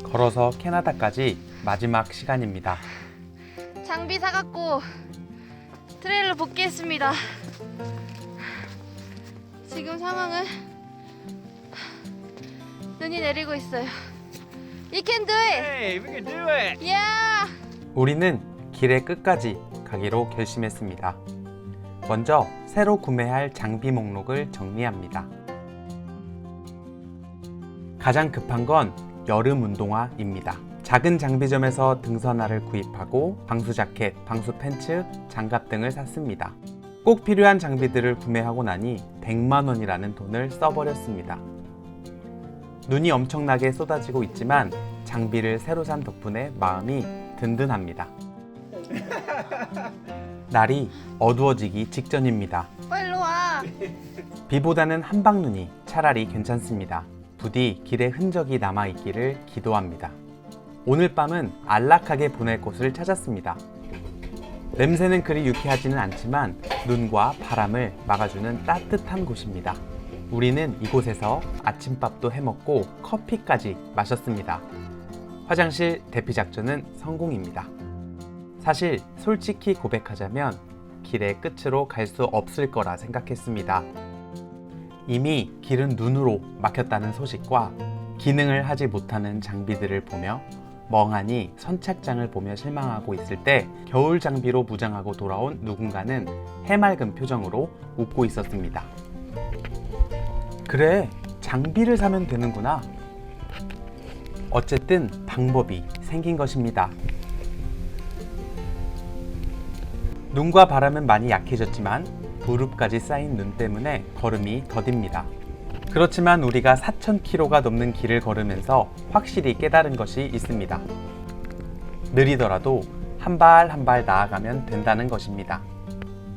걸어서 캐나다까지 마지막 시간입니다. 장비 사갖고 트레일러 복귀했습니다. 지금 상황은 눈이 내리고 있어요. You can do it! Hey, we can do it! Yeah! 우리는 길의 끝까지 가기로 결심했습니다. 먼저 새로 구매할 장비 목록을 정리합니다. 가장 급한 건 여름 운동화입니다. 작은 장비점에서 등산화를 구입하고 방수 자켓, 방수 팬츠, 장갑 등을 샀습니다. 꼭 필요한 장비들을 구매하고 나니 100만 원이라는 돈을 써버렸습니다. 눈이 엄청나게 쏟아지고 있지만 장비를 새로 산 덕분에 마음이 든든합니다. 날이 어두워지기 직전입니다. 빨리 와! 비보다는 한방눈이 차라리 괜찮습니다. 부디 길에 흔적이 남아있기를 기도합니다. 오늘 밤은 안락하게 보낼 곳을 찾았습니다. 냄새는 그리 유쾌하지는 않지만 눈과 바람을 막아주는 따뜻한 곳입니다. 우리는 이곳에서 아침밥도 해먹고 커피까지 마셨습니다. 화장실 대피 작전은 성공입니다. 사실 솔직히 고백하자면 길의 끝으로 갈 수 없을 거라 생각했습니다. 이미 길은 눈으로 막혔다는 소식과 기능을 하지 못하는 장비들을 보며 멍하니 선착장을 보며 실망하고 있을 때 겨울 장비로 무장하고 돌아온 누군가는 해맑은 표정으로 웃고 있었습니다. 그래, 장비를 사면 되는구나. 어쨌든 방법이 생긴 것입니다. 눈과 바람은 많이 약해졌지만 무릎까지 쌓인 눈 때문에 걸음이 더딥니다. 그렇지만 우리가 4,000km가 넘는 길을 걸으면서 확실히 깨달은 것이 있습니다. 느리더라도 한 발 한 발 나아가면 된다는 것입니다.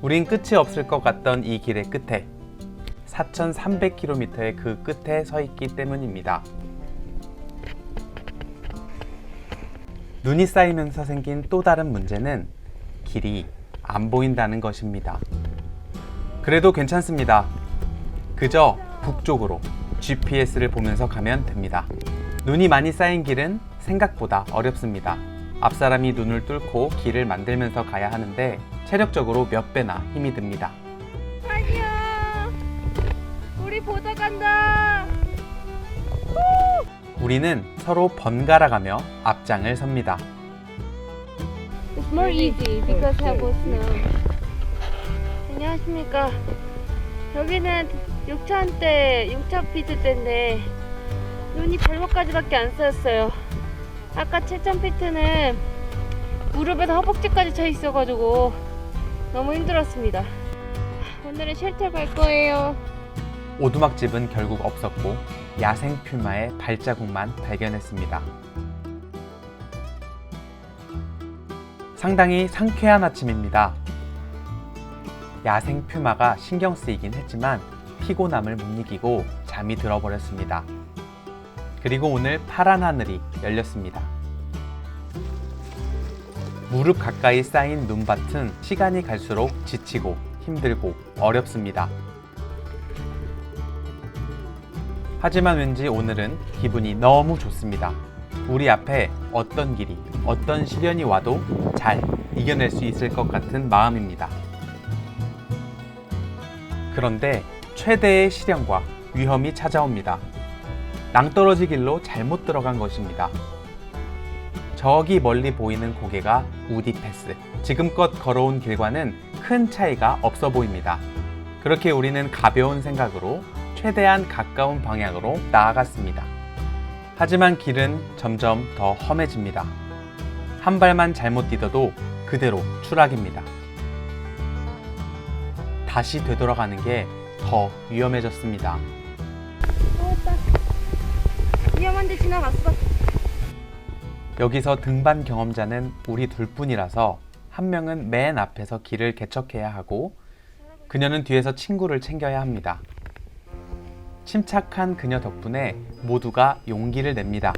우린 끝이 없을 것 같던 이 길의 끝에 4,300km의 그 끝에 서 있기 때문입니다. 눈이 쌓이면서 생긴 또 다른 문제는 길이 안 보인다는 것입니다. 그래도 괜찮습니다. 그저 북쪽으로 GPS를 보면서 가면 됩니다. 눈이 많이 쌓인 길은 생각보다 어렵습니다. 앞사람이 눈을 뚫고 길을 만들면서 가야 하는데 체력적으로 몇 배나 힘이 듭니다. 아니야! 우리 보다 간다! 우리는 서로 번갈아 가며 앞장을 섭니다. It's more easy because have snow. 안녕하십니까. 여기는 6,000 피트 때인데 눈이 발목까지밖에 안 쌓였어요. 아까 7,000피트는 무릎에서 허벅지까지 차 있어가지고 너무 힘들었습니다. 오늘은 쉘터 갈 거예요. 오두막집은 결국 없었고 야생 퓨마의 발자국만 발견했습니다. 상당히 상쾌한 아침입니다. 야생 퓨마가 신경 쓰이긴 했지만 피곤함을 못 이기고 잠이 들어버렸습니다. 그리고 오늘 파란 하늘이 열렸습니다. 무릎 가까이 쌓인 눈밭은 시간이 갈수록 지치고 힘들고 어렵습니다. 하지만 왠지 오늘은 기분이 너무 좋습니다. 우리 앞에 어떤 길이, 어떤 시련이 와도 잘 이겨낼 수 있을 것 같은 마음입니다. 그런데 최대의 시련과 위험이 찾아옵니다. 낭떠러지 길로 잘못 들어간 것입니다. 저기 멀리 보이는 고개가 우디 패스. 지금껏 걸어온 길과는 큰 차이가 없어 보입니다. 그렇게 우리는 가벼운 생각으로 최대한 가까운 방향으로 나아갔습니다. 하지만 길은 점점 더 험해집니다. 한 발만 잘못 디뎌도 그대로 추락입니다. 다시 되돌아가는 게 더 위험해졌습니다. 왔다. 위험한데 지나갔어. 여기서 등반 경험자는 우리 둘뿐이라서 한 명은 맨 앞에서 길을 개척해야 하고 그녀는 뒤에서 친구를 챙겨야 합니다. 침착한 그녀 덕분에 모두가 용기를 냅니다.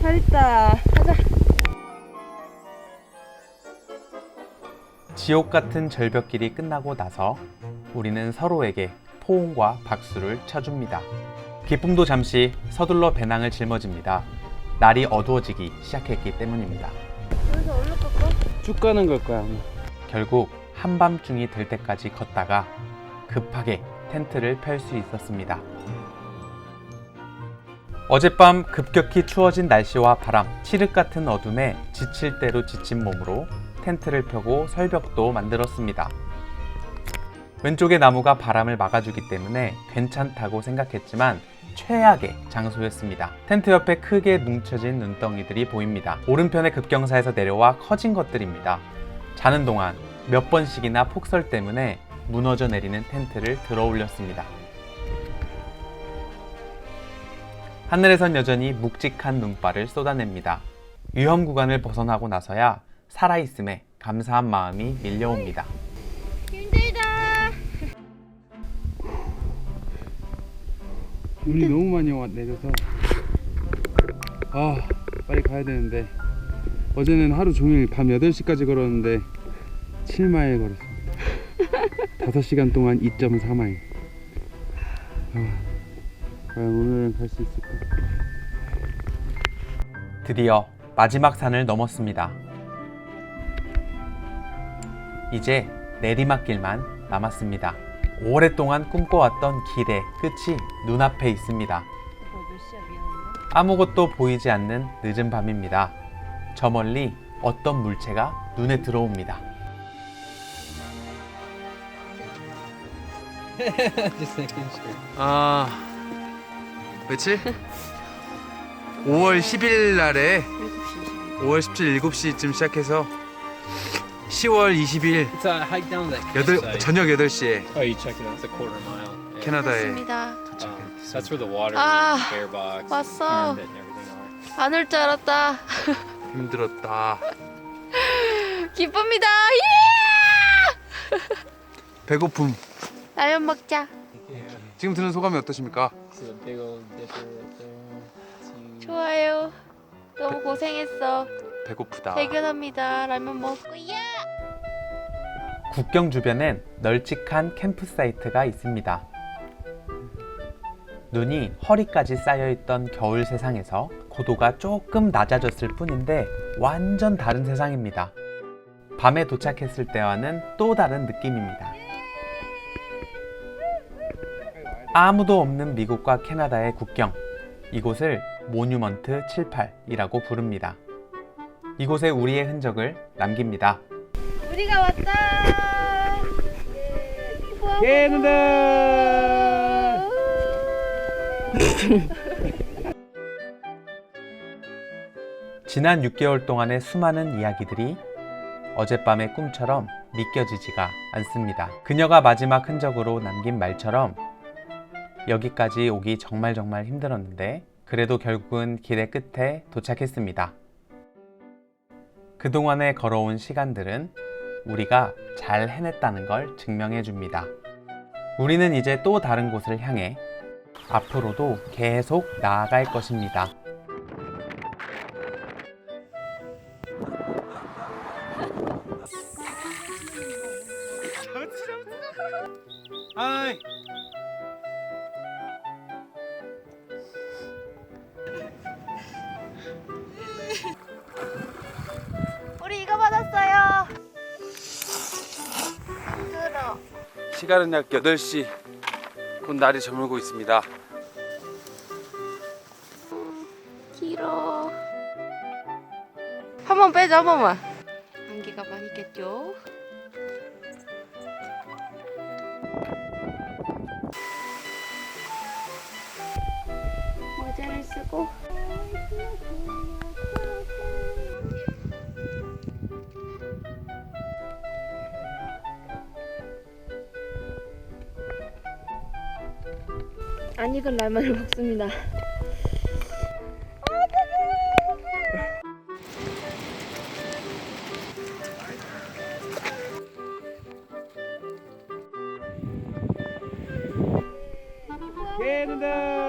잘했다. 가자. 지옥 같은 절벽길이 끝나고 나서 우리는 서로에게 포옹과 박수를 쳐줍니다. 기쁨도 잠시 서둘러 배낭을 짊어집니다. 날이 어두워지기 시작했기 때문입니다. 여기서 얼른 꺾어? 쭉 가는 걸 거야 아마. 결국 한밤중이 될 때까지 걷다가 급하게 텐트를 펼 수 있었습니다. 어젯밤 급격히 추워진 날씨와 바람, 칠흑 같은 어둠에 지칠 대로 지친 몸으로 텐트를 펴고 설벽도 만들었습니다. 왼쪽의 나무가 바람을 막아주기 때문에 괜찮다고 생각했지만 최악의 장소였습니다. 텐트 옆에 크게 뭉쳐진 눈덩이들이 보입니다. 오른편의 급경사에서 내려와 커진 것들입니다. 자는 동안 몇 번씩이나 폭설 때문에 무너져 내리는 텐트를 들어 올렸습니다. 하늘에선 여전히 묵직한 눈발을 쏟아냅니다. 위험 구간을 벗어나고 나서야 살아있음에 감사한 마음이 밀려옵니다. 힘들다. 눈이 너무 많이 내려서 빨리 가야 되는데 어제는 하루 종일 밤 8시까지 걸었는데 7마일 걸었습니다. 5시간 동안 2.4마일. 과연 오늘은 갈 수 있을까? 드디어 마지막 산을 넘었습니다. 이제 내리막길만 남았습니다. 오랫동안 꿈꿔왔던 길의 끝이 눈앞에 있습니다. 아무것도 보이지 않는 늦은 밤입니다. 저 멀리 어떤 물체가 눈에 들어옵니다. 며칠? 5월 10일 날에 5월 17일 7시쯤 시작해서 10월 20일 It's a hike down that cliffside. 저녁 8시에 Oh, you checked it out. It's a quarter mile. Yeah. 캐나다에 맞습니다. That's where the water, Ah, bear box, 왔어. and everything are. 안 올 줄 알았다. 힘들었다. 기쁩니다. 예! 배고픔. 라면 먹자. 지금 드는 소감이 어떠십니까? See the big old dipper right there. It's huge. 좋아요. 너무 고생했어. 배고프다. 대견합니다. 라면 먹고야. 국경 주변엔 널찍한 캠프 사이트가 있습니다. 눈이 허리까지 쌓여있던 겨울 세상에서 고도가 조금 낮아졌을 뿐인데 완전 다른 세상입니다. 밤에 도착했을 때와는 또 다른 느낌입니다. 아무도 없는 미국과 캐나다의 국경, 이곳을 모뉴먼트 78이라고 부릅니다. 이곳에 우리의 흔적을 남깁니다. 우리가 왔다. 캐나다! 지난 6개월 동안의 수많은 이야기들이 어젯밤의 꿈처럼 믿겨지지가 않습니다. 그녀가 마지막 흔적으로 남긴 말처럼 여기까지 오기 정말 힘들었는데 그래도 결국은 길의 끝에 도착했습니다. 그동안에 걸어온 시간들은 우리가 잘 해냈다는 걸 증명해 줍니다. 우리는 이제 또 다른 곳을 향해 앞으로도 계속 나아갈 것입니다. 하이. 우리 이거 받았어요. 들어. 시간은 약 8시. 곧 날이 저물고 있습니다. 길어. 한 번 빼자, 한 번만. 안개가 많이 꼈죠? 모자를 쓰고. 안 익은 라면을 먹습니다. 캐나다!